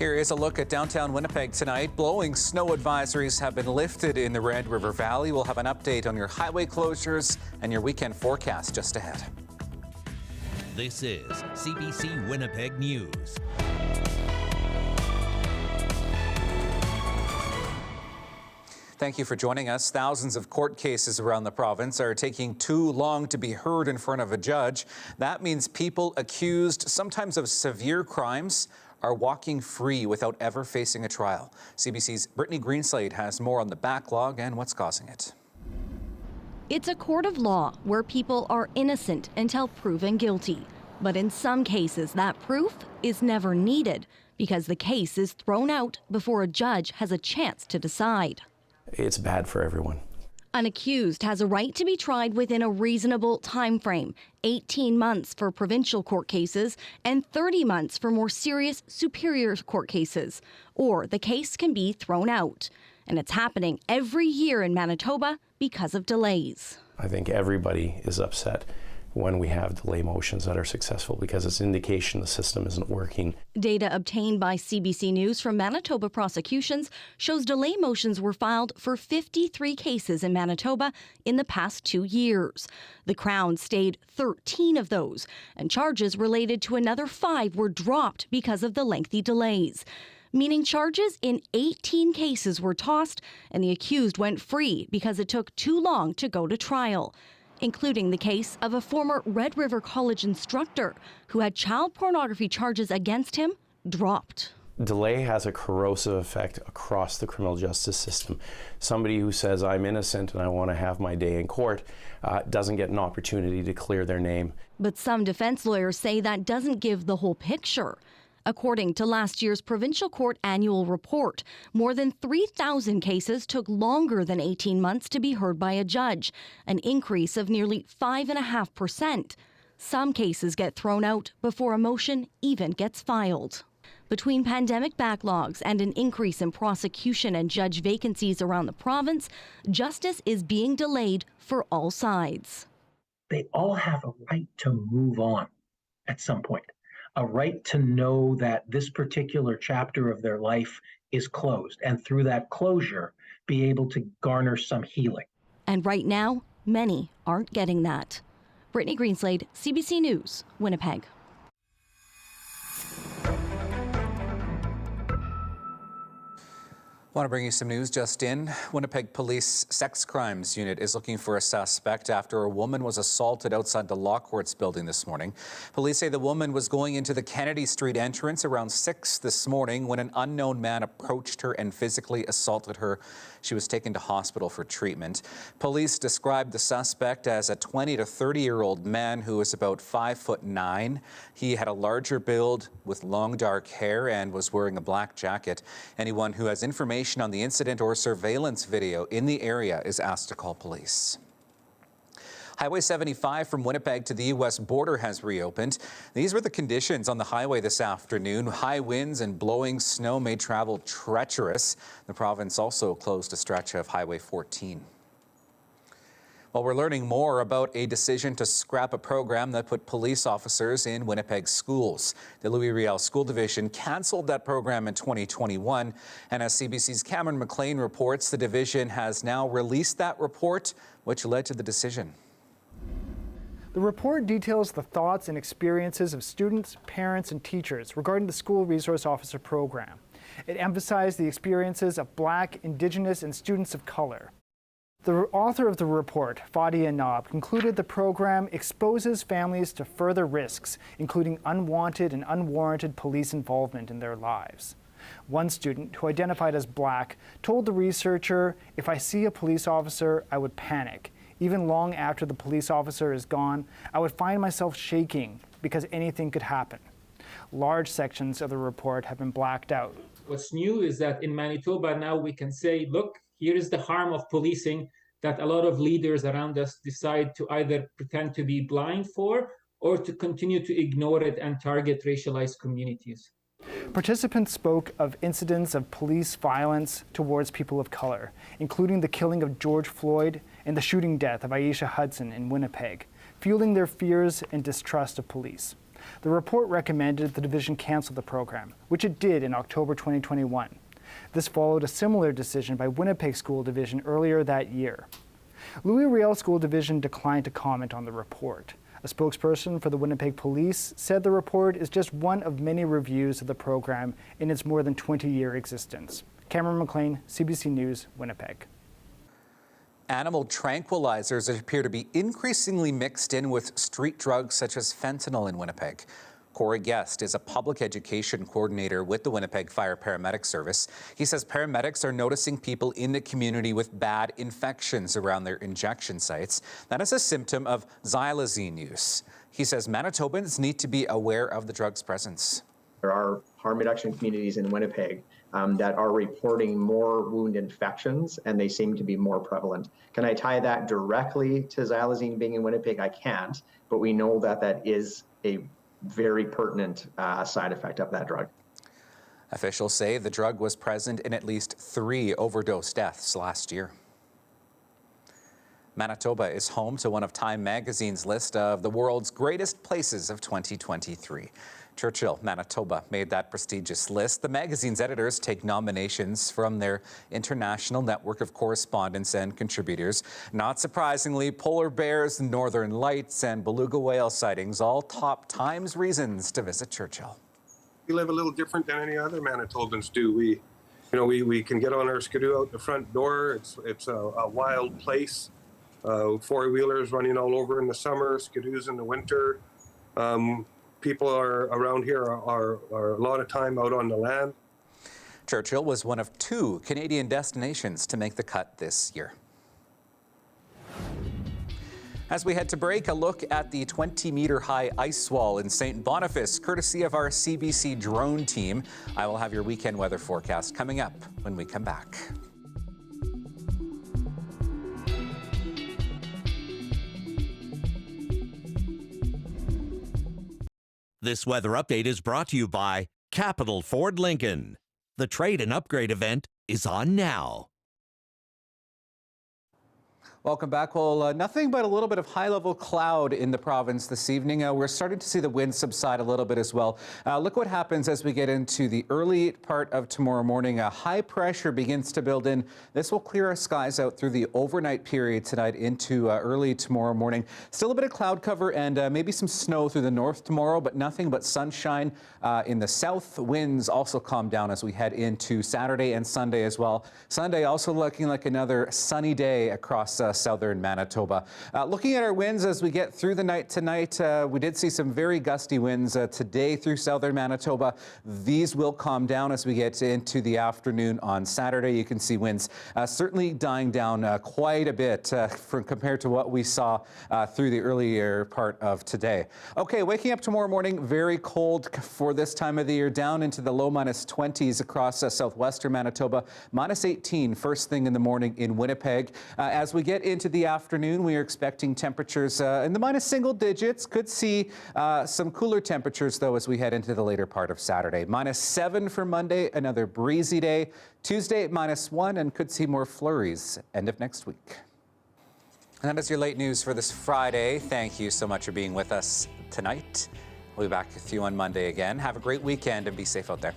Here is a look at downtown Winnipeg tonight. Blowing snow advisories have been lifted in the Red River Valley. We'll have an update on your highway closures and your weekend forecast just ahead. This is CBC Winnipeg News. Thank you for joining us. Thousands of court cases around the province are taking too long to be heard in front of a judge. That means people accused sometimes of severe crimes are walking free without ever facing a trial. CBC's Brittany Greenslade has more on the backlog and what's causing it. It's a court of law where people are innocent until proven guilty. But in some cases, that proof is never needed because the case is thrown out before a judge has a chance to decide. It's bad for everyone. An accused has a right to be tried within a reasonable time frame, 18 months for provincial court cases and 30 months for more serious superior court cases, or the case can be thrown out. And it's happening every year in Manitoba because of delays. I think everybody is upset when we have delay motions that are successful because it's an indication the system isn't working. Data obtained by CBC News from Manitoba prosecutions shows delay motions were filed for 53 cases in Manitoba in the past 2 years. The Crown stayed 13 of those, and charges related to another 5 were dropped because of the lengthy delays. Meaning charges in 18 cases were tossed and the accused went free because it took too long to go to trial, including the case of a former Red River College instructor who had child pornography charges against him dropped. Delay has a corrosive effect across the criminal justice system. Somebody who says, I'm innocent and I want to have my day in court, doesn't get an opportunity to clear their name. But some defense lawyers say that doesn't give the whole picture. According to last year's provincial court annual report, more than 3,000 cases took longer than 18 months to be heard by a judge, an increase of nearly 5.5%. Some cases get thrown out before a motion even gets filed. Between pandemic backlogs and an increase in prosecution and judge vacancies around the province, justice is being delayed for all sides. They all have a right to move on at some point. A right to know that this particular chapter of their life is closed, and through that closure, be able to garner some healing. And right now, many aren't getting that. Brittany Greenslade, CBC News, Winnipeg. I want to bring you some news just in. Winnipeg Police Sex Crimes Unit is looking for a suspect after a woman was assaulted outside the Law Courts building this morning. Police say the woman was going into the Kennedy Street entrance around 6 this morning when an unknown man approached her and physically assaulted her. She was taken to hospital for treatment. Police described the suspect as a 20 to 30-year-old man who was about 5'9". He had a larger build with long dark hair and was wearing a black jacket. Anyone who has information on the incident or surveillance video in the area is asked to call police. Highway 75 from Winnipeg to the U.S. border has reopened. These were the conditions on the highway this afternoon. High winds and blowing snow made travel treacherous. The province also closed a stretch of Highway 14. Well, we're learning more about a decision to scrap a program that put police officers in Winnipeg schools. The Louis Riel School Division canceled that program in 2021. And as CBC's Cameron McLean reports, the division has now released that report, which led to the decision. The report details the thoughts and experiences of students, parents, and teachers regarding the School Resource Officer program. It emphasized the experiences of Black, Indigenous, and students of color. The author of the report, Fadia Nob, concluded the program exposes families to further risks, including unwanted and unwarranted police involvement in their lives. One student, who identified as Black, told the researcher, "If I see a police officer, I would panic. Even long after the police officer is gone, I would find myself shaking because anything could happen." Large sections of the report have been blacked out. What's new is that in Manitoba now we can say, look, here is the harm of policing that a lot of leaders around us decide to either pretend to be blind for or to continue to ignore it and target racialized communities. Participants spoke of incidents of police violence towards people of color, including the killing of George Floyd and the shooting death of Aisha Hudson in Winnipeg, fueling their fears and distrust of police. The report recommended the division cancel the program, which it did in October 2021. This followed a similar decision by Winnipeg School Division earlier that year. Louis Riel School Division declined to comment on the report. A spokesperson for the Winnipeg Police said the report is just one of many reviews of the program in its more than 20-year existence. Cameron McLean, CBC News, Winnipeg. Animal tranquilizers appear to be increasingly mixed in with street drugs such as fentanyl in Winnipeg. Corey Guest is a public education coordinator with the Winnipeg Fire Paramedic Service. He says paramedics are noticing people in the community with bad infections around their injection sites. That is a symptom of xylazine use. He says Manitobans need to be aware of the drug's presence. There are harm reduction communities in Winnipeg that are reporting more wound infections, and they seem to be more prevalent. Can I tie that directly to xylazine being in Winnipeg? I can't, but we know that that is a very pertinent side effect of that drug. Officials say the drug was present in at least 3 overdose deaths last year. Manitoba is home to one of Time magazine's list of the world's greatest places of 2023. Churchill, Manitoba made that prestigious list. The magazine's editors take nominations from their international network of correspondents and contributors. Not surprisingly, polar bears, northern lights, and beluga whale sightings all top Time's reasons to visit Churchill. We live a little different than any other Manitobans do. We can get on our skidoo out the front door. It's a wild place. Four-wheelers running all over in the summer, skidoos in the winter. People are around here are a lot of time out on the land. Churchill was one of 2 Canadian destinations to make the cut this year. As we head to break, a look at the 20-meter-high ice wall in St. Boniface, courtesy of our CBC drone team. I will have your weekend weather forecast coming up when we come back. This weather update is brought to you by Capital Ford Lincoln. The trade and upgrade event is on now. Welcome back. Well, nothing but a little bit of high-level cloud in the province this evening. We're starting to see the wind subside a little bit as well. Look what happens as we get into the early part of tomorrow morning. High pressure begins to build in. This will clear our skies out through the overnight period tonight into early tomorrow morning. Still a bit of cloud cover and maybe some snow through the north tomorrow, but nothing but sunshine in the south. Winds also calm down as we head into Saturday and Sunday as well. Sunday also looking like another sunny day across southern Manitoba. Looking at our winds as we get through the night tonight, we did see some very gusty winds today through southern Manitoba. These will calm down as we get into the afternoon on Saturday. You can see winds certainly dying down quite a bit compared to what we saw through the earlier part of today. Okay, waking up tomorrow morning, very cold for this time of the year, down into the low -20s across southwestern Manitoba, -18 first thing in the morning in Winnipeg. As we get into the afternoon, we are expecting temperatures in the -single digits. Could see some cooler temperatures, though, as we head into the later part of Saturday. -7 for Monday, another breezy day. Tuesday, -1, and could see more flurries end of next week. And that is your late news for this Friday. Thank you so much for being with us tonight. We'll be back with you on Monday again. Have a great weekend and be safe out there.